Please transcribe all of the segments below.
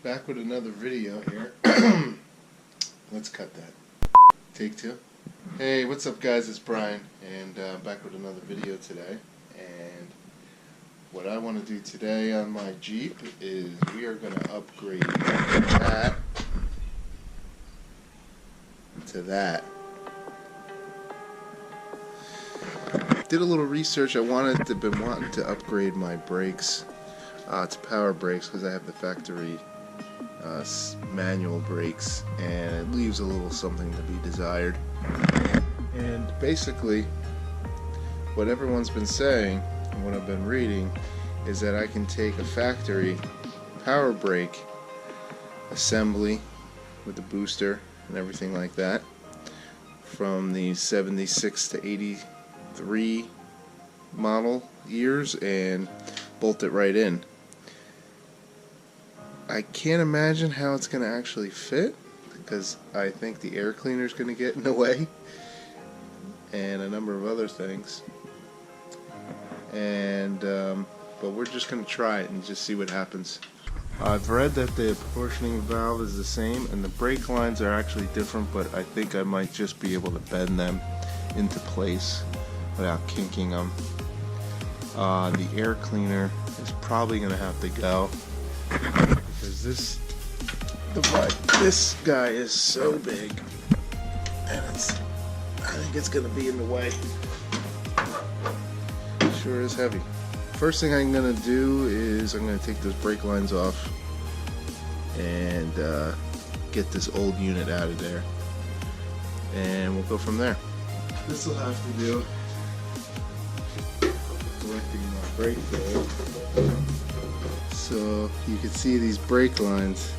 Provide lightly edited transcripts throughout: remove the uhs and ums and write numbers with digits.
Back with another video here. Let's cut that. Take two. Hey, what's up guys, it's Brian, and back with another video today. And what I want to do today on my Jeep is we are going to upgrade that to that. Did a little research. Been wanting to upgrade my brakes to power brakes because I have the factory manual brakes, and it leaves a little something to be desired. And basically what everyone's been saying and what I've been reading is that I can take a factory power brake assembly with the booster and everything like that from the 76 to 83 model years and bolt it right in. I can't imagine how it's going to actually fit because I think the air cleaner is going to get in the way and a number of other things. And but we're just going to try it and just see what happens. I've read that the proportioning valve is the same and the brake lines are actually different, but I think I might just be able to bend them into place without kinking them. The air cleaner is probably going to have to go because this guy is so big and I think it's going to be in the way. Sure is heavy. First thing I'm going to do is I'm going to take those brake lines off and get this old unit out of there, and we'll go from there. This will have to do collecting my brake fluid. So you can see these brake lines.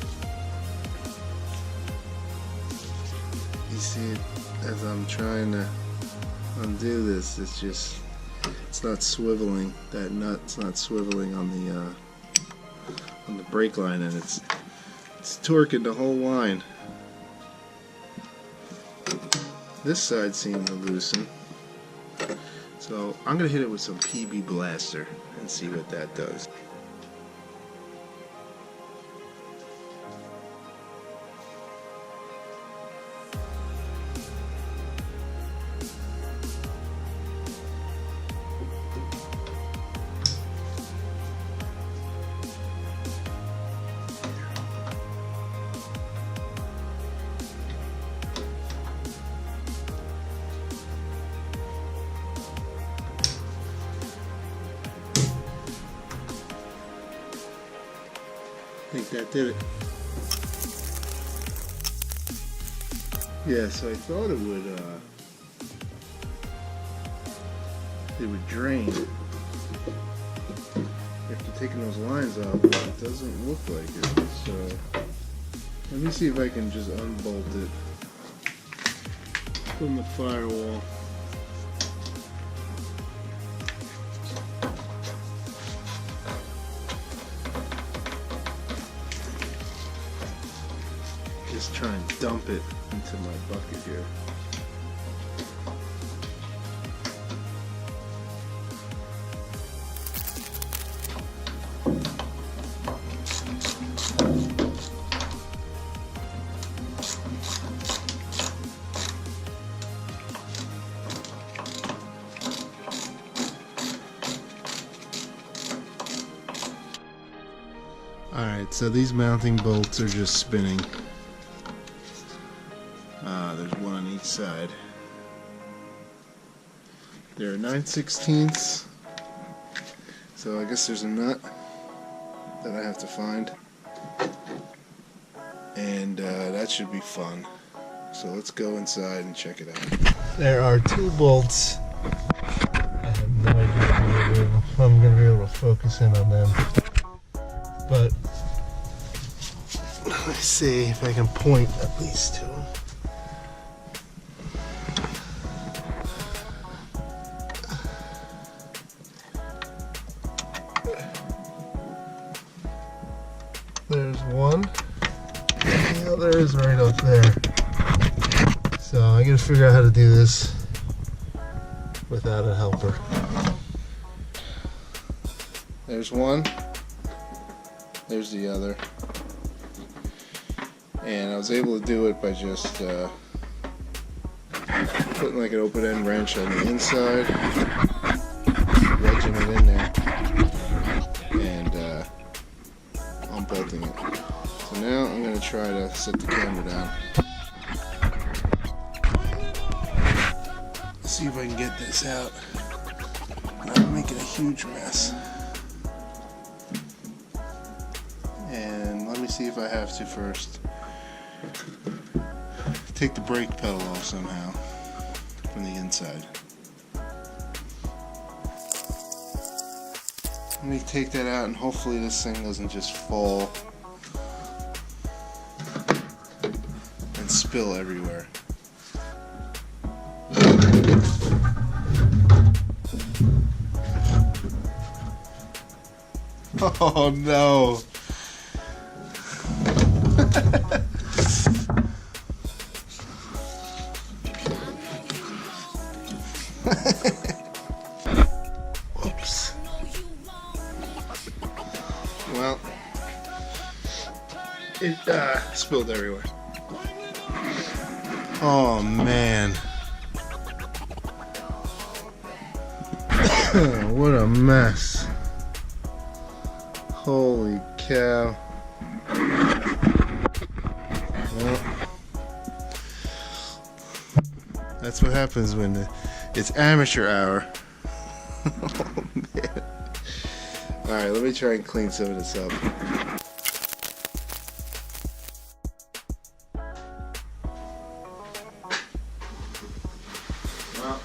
You see it as I'm trying to undo this. It's not swiveling. That nut's not swiveling on the brake line, and it's torquing the whole line. This side seemed to loosen, so I'm gonna hit it with some PB Blaster and see what that does. I think that did it. Yeah, so I thought it would drain after taking those lines off, but it doesn't look like it. So let me see if I can just unbolt it from the firewall. Just try and dump it into my bucket here. Alright, so these mounting bolts are just spinning. There's one on each side. They're 9/16, so I guess there's a nut that I have to find, and that should be fun. So let's go inside and check it out. There are two bolts. I have no idea if I'm going to be able to focus in on them, but let's see if I can point at least to them. There's one, and the other is right up there. So I gotta figure out how to do this without a helper. There's one, there's the other. and I was able to do it by just putting like an open-end wrench on the inside, wedging it in there, and unbolting it. So now I'm going to try to set the camera down. See if I can get this out without making a huge mess. And let me see if I have to first take the brake pedal off somehow from the inside. Let me take that out, and hopefully this thing doesn't just fall and spill everywhere. Oh no! Whoops. Well, it spilled everywhere. Oh man. What a mess. Holy cow. Well, that's what happens when it's amateur hour. Oh man. Alright, let me try and clean some of this up. Well,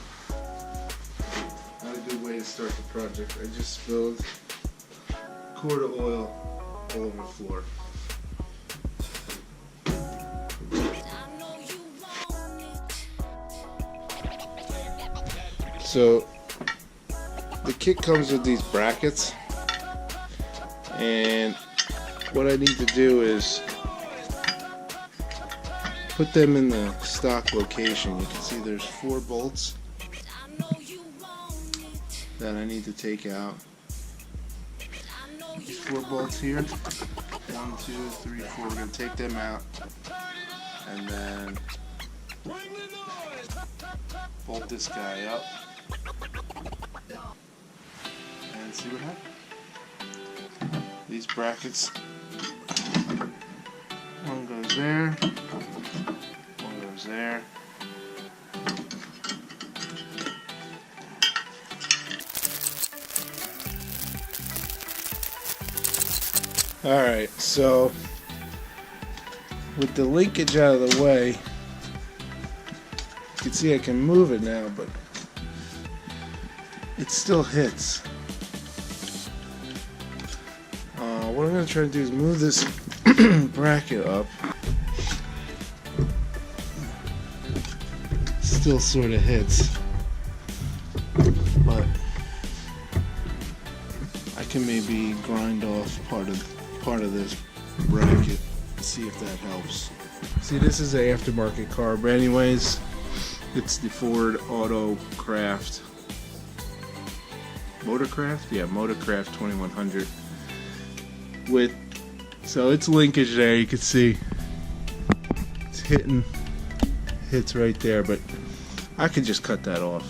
not a good way to start the project. I just spilled a quart of oil all over the floor. So the kit comes with these brackets, and what I need to do is put them in the stock location. You can see there's 4 bolts that I need to take out. These 4 bolts here, 1, 2, 3, 4. We're going to take them out and then bolt this guy up and see what happens. These brackets, one goes there, one goes there. Alright, so with the linkage out of the way, you can see I can move it now, but it still hits. What I'm going to try to do is move this bracket up. Still sort of hits, but I can maybe grind off part of this bracket. See if that helps. See, this is an aftermarket car, but anyways, it's the Ford Autocraft. Motorcraft? Yeah, Motorcraft 2100. So it's linkage there, you can see. It's hits right there, but I could just cut that off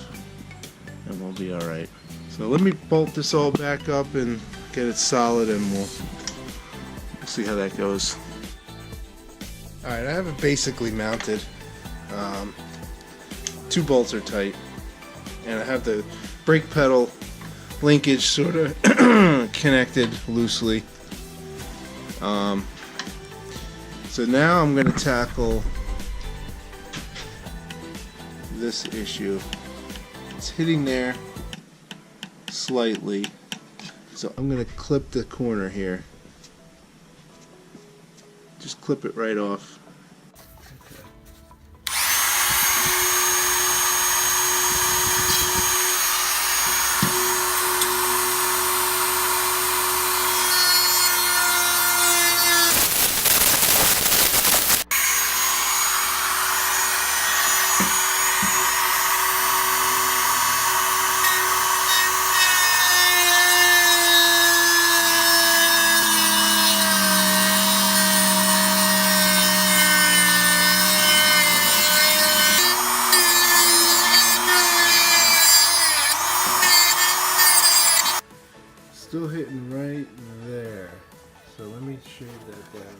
and we'll be alright. So let me bolt this all back up and get it solid, and we'll see how that goes. Alright, I have it basically mounted. 2 bolts are tight, and I have the brake pedal linkage sort of connected loosely. So now I'm going to tackle this issue. It's hitting there slightly, so I'm going to clip the corner here. Just clip it right off. shave that down.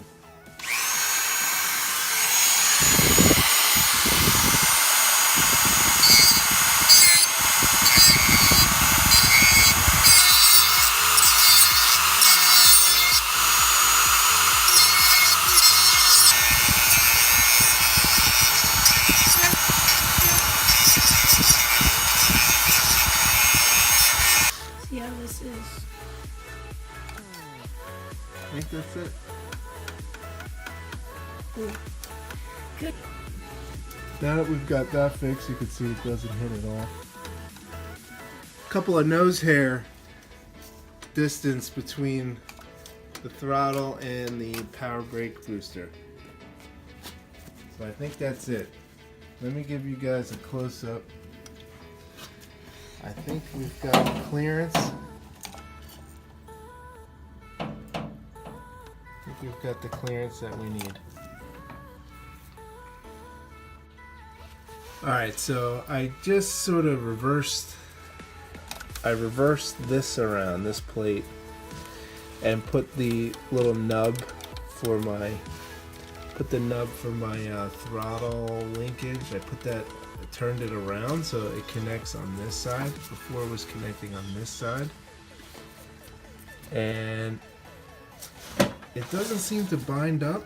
See how this is. I think that's it. Ooh. Good. Now that we've got that fixed, you can see it doesn't hit at all. Couple of nose hair distance between the throttle and the power brake booster. So I think that's it. Let me give you guys a close-up. I think we've got clearance. I think we've got the clearance that we need. Alright, so I just sort of reversed this around, this plate, and put the little nub for my throttle linkage. I turned it around so it connects on this side. Before it was connecting on this side. And it doesn't seem to bind up.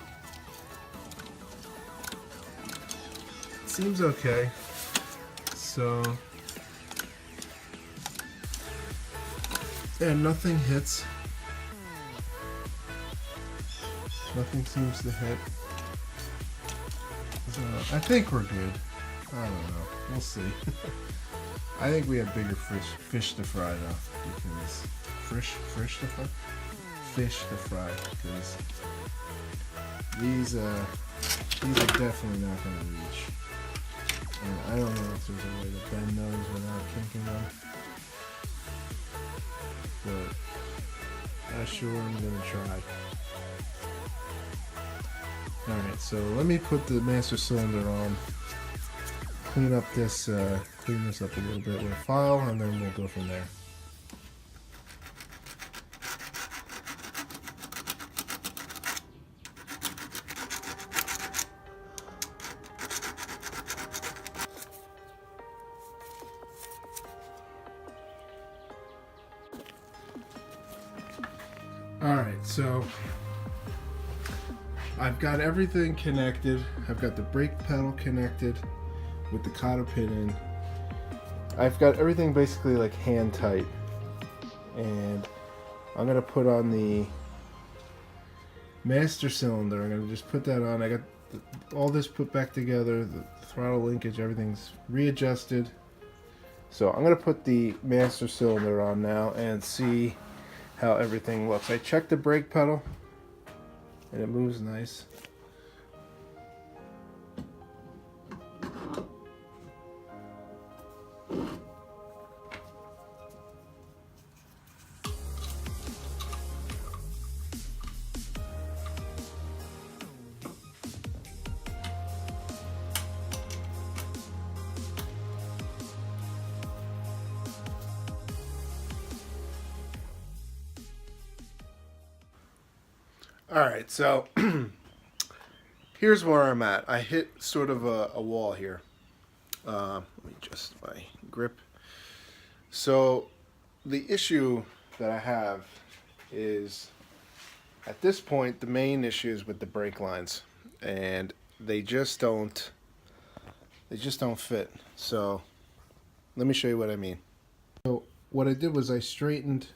It seems okay. So, yeah, nothing hits. Nothing seems to hit. So, I think we're good. I don't know. We'll see. I think we have bigger fish to fry though, because fish to fry because these are definitely not going to reach. And I don't know if there's a way to bend those without kinking them. But I'm sure I'm going to try. Alright, so let me put the master cylinder on. Clean this up a little bit with a file, and then we'll go from there. Alright, so I've got everything connected. I've got the brake pedal connected with the cotter pin in. I've got everything basically like hand tight, and I'm gonna put on the master cylinder. I'm gonna just put that on. I got all this put back together, the throttle linkage, everything's readjusted. So I'm gonna put the master cylinder on now and see how everything looks. I checked the brake pedal and it moves nice. Alright, so here's where I'm at. I hit sort of a wall here. Let me adjust my grip. So the issue that I have is, at this point, the main issue is with the brake lines, and they just don't fit. So let me show you what I mean. So what I did was I straightened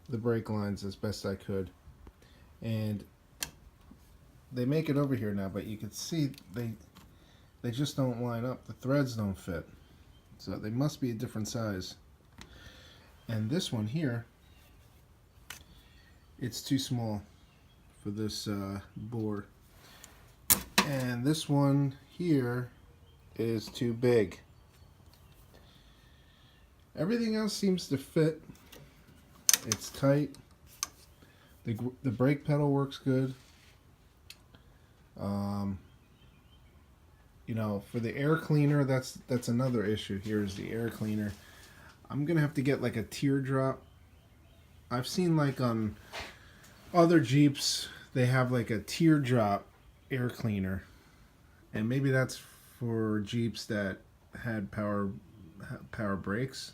the brake lines as best I could, and they make it over here now, but you can see they just don't line up. The threads don't fit, so they must be a different size. And this one here, it's too small for this bore, and this one here is too big. Everything else seems to fit. It's tight. The brake pedal works good. You know, for the air cleaner, that's another issue. Here's the air cleaner. I'm gonna have to get like a teardrop. I've seen like on other Jeeps, they have like a teardrop air cleaner, and maybe that's for Jeeps that had power brakes.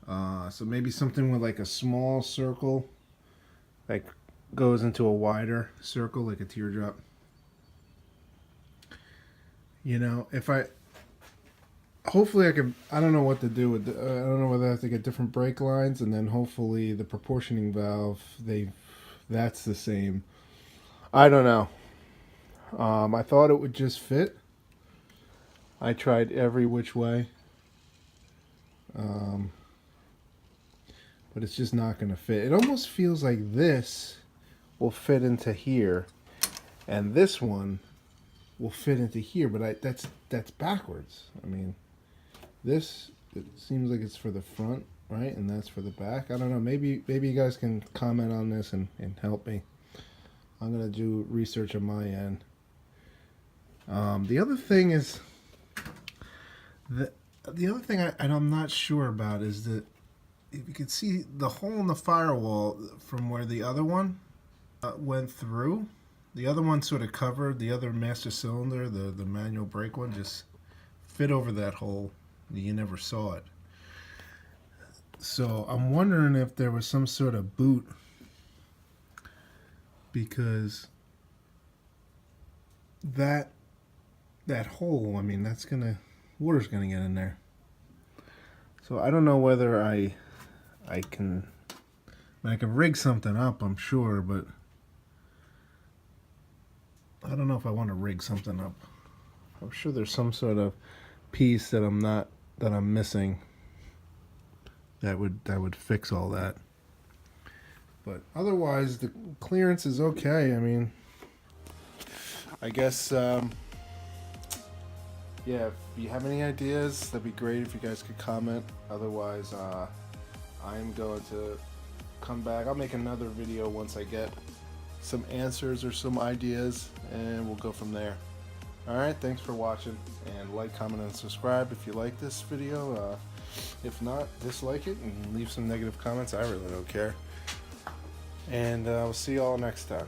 So maybe something with like a small circle, like goes into a wider circle, like a teardrop. You know, if I hopefully I can. I don't know what to do with. I don't know whether I have to get different brake lines, and then hopefully the proportioning valve that's the same. I don't know. I thought it would just fit. I tried every which way, but it's just not going to fit. It almost feels like this will fit into here, and this one will fit into here. But that's backwards. I mean, this, it seems like it's for the front, right? And that's for the back. I don't know. Maybe you guys can comment on this and help me. I'm going to do research on my end. The other thing is, the other thing I'm not sure about is that if you can see the hole in the firewall from where the other one went through, the other one sort of covered the other master cylinder, the manual brake one just fit over that hole. You never saw it. So I'm wondering if there was some sort of boot, because that hole, I mean, that's gonna, water's gonna get in there. So I don't know whether I can rig something up, I'm sure, but I don't know if I want to rig something up. I'm sure there's some sort of piece that I'm missing that would fix all that. But otherwise, the clearance is okay. I mean, I guess, yeah, if you have any ideas, that'd be great if you guys could comment. Otherwise, I'm going to come back. I'll make another video once I get some answers or some ideas, and we'll go from there. Alright, thanks for watching, and like, comment, and subscribe if you like this video. If not, dislike it and leave some negative comments. I really don't care. And we'll see you all next time.